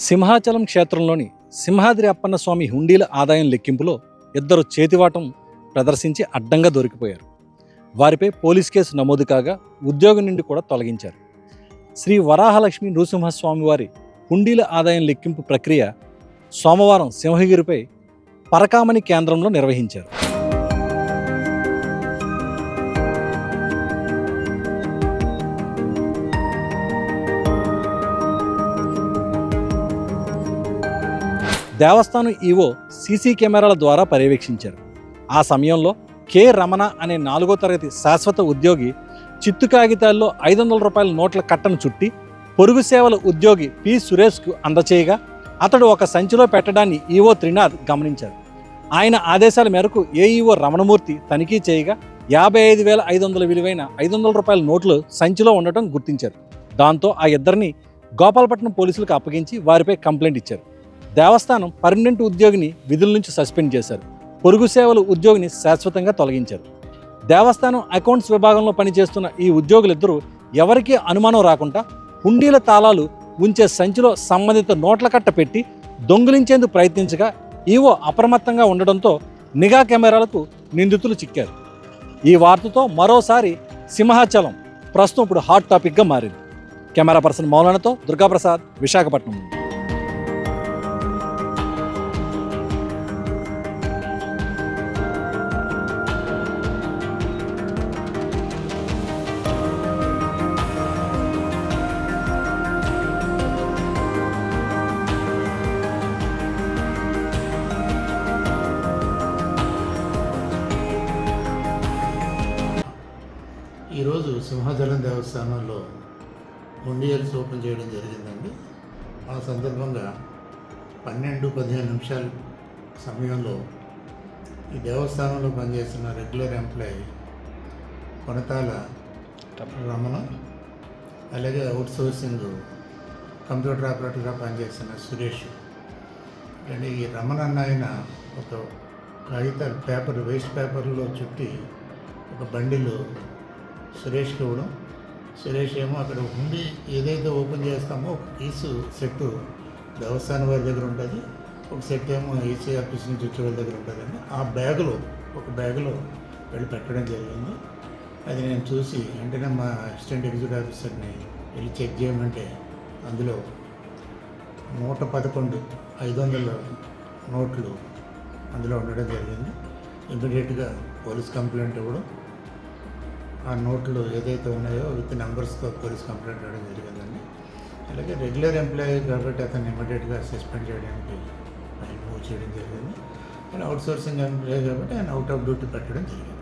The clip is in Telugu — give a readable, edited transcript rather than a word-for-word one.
సింహాచలం క్షేత్రంలోని సింహాద్రి అప్పన్న స్వామి హుండీల ఆదాయం లెక్కింపులో ఇద్దరు చేతివాటం ప్రదర్శించి అడ్డంగా దొరికిపోయారు. వారిపై పోలీస్ కేసు నమోదు కాగా ఉద్యోగం నుండి కూడా తొలగించారు. శ్రీ వరాహలక్ష్మి నృసింహస్వామి వారి హుండీల ఆదాయం లెక్కింపు ప్రక్రియ సోమవారం సింహగిరిపై పరకామణి కేంద్రంలో నిర్వహించారు. దేవస్థానం ఈవో సీసీ కెమెరాల ద్వారా పర్యవేక్షించారు. ఆ సమయంలో కె రమణ అనే 4వ తరగతి శాశ్వత ఉద్యోగి చిత్తు కాగితాల్లో 500 రూపాయల నోట్ల కట్టను చుట్టి పొరుగు సేవల ఉద్యోగి పి సురేష్కు అందచేయగా అతడు ఒక సంచిలో పెట్టడాన్ని ఈవో త్రినాథ్ గమనించారు. ఆయన ఆదేశాల మేరకు ఏఈఓ రమణమూర్తి తనిఖీ చేయగా 55,500 విలువైన 500 రూపాయల నోట్లు సంచిలో ఉండటం గుర్తించారు. దాంతో ఆ ఇద్దరిని గోపాలపట్నం పోలీసులకు అప్పగించి వారిపై కంప్లైంట్ ఇచ్చారు. దేవస్థానం పర్మనెంట్ ఉద్యోగిని విధుల నుంచి సస్పెండ్ చేశారు. పొరుగు సేవల ఉద్యోగిని శాశ్వతంగా తొలగించారు. దేవస్థానం అకౌంట్స్ విభాగంలో పనిచేస్తున్న ఈ ఉద్యోగులిద్దరూ ఎవరికీ అనుమానం రాకుండా హుండీల తాళాలు ఉంచే సంచిలో సంబంధిత నోట్ల కట్ట పెట్టి దొంగిలించేందుకు ప్రయత్నించగా ఈవో అప్రమత్తంగా ఉండడంతో నిఘా కెమెరాలకు నిందితులు చిక్కారు. ఈ వార్తతో మరోసారి సింహాచలం ప్రస్తుతం ఇప్పుడు హాట్ టాపిక్గా మారింది. కెమెరా పర్సన్ మౌలానాతో దుర్గాప్రసాద్, విశాఖపట్నం. ఈరోజు సింహాచలం దేవస్థానంలో హుండీయల్స్ ఓపెన్ చేయడం జరిగిందండి. ఆ సందర్భంగా 12-15 సమయంలో ఈ దేవస్థానంలో పనిచేస్తున్న రెగ్యులర్ ఎంప్లాయీ కొనతాల రమణ, అలాగే అవుట్ సోర్సింగ్ కంప్యూటర్ ఆపరేటర్గా పనిచేస్తున్న సురేష్ అండ్ ఈ రమణ అన్న ఆయన ఒక కాగితాలు వేస్ట్ పేపర్లో చుట్టి ఒక బండిలో సురేష్కి ఇవ్వడం. సురేష్ ఏమో అక్కడ హుండీ ఏదైతే ఓపెన్ చేస్తామో ఒక కీసు సెట్ దేవస్థానం వారి దగ్గర ఉంటుంది, ఒక సెట్ ఏమో ఈసీ ఆఫీస్ నుంచి వచ్చే వాళ్ళ దగ్గర ఉంటుందండి. ఆ ఒక బ్యాగులో వెళ్ళి పెట్టడం జరిగింది. అది నేను చూసి వెంటనే మా అసిస్టెంట్ ఎగ్జిక్యూటివ్ ఆఫీసర్ని వెళ్ళి చెక్ చేయమంటే అందులో 111 500 నోట్లు అందులో ఉండడం జరిగింది. ఇమీడియట్గా పోలీస్ కంప్లైంట్ ఇవ్వడం, ఆ నోట్లు ఏదైతే ఉన్నాయో విత్ నెంబర్స్తో పోలీస్ కంప్లైంట్ ఇవ్వడం జరిగిందండి. అలాగే రెగ్యులర్ ఎంప్లాయీ కాబట్టి అతన్ని ఇమీడియట్గా సస్పెండ్ చేయడానికి ఆయన మూవ్ చేయడం జరిగింది. అండ్ అవుట్ సోర్సింగ్ ఎంప్లాయీ కాబట్టి ఆయన అవుట్ ఆఫ్ డ్యూటీ పెట్టడం జరిగింది.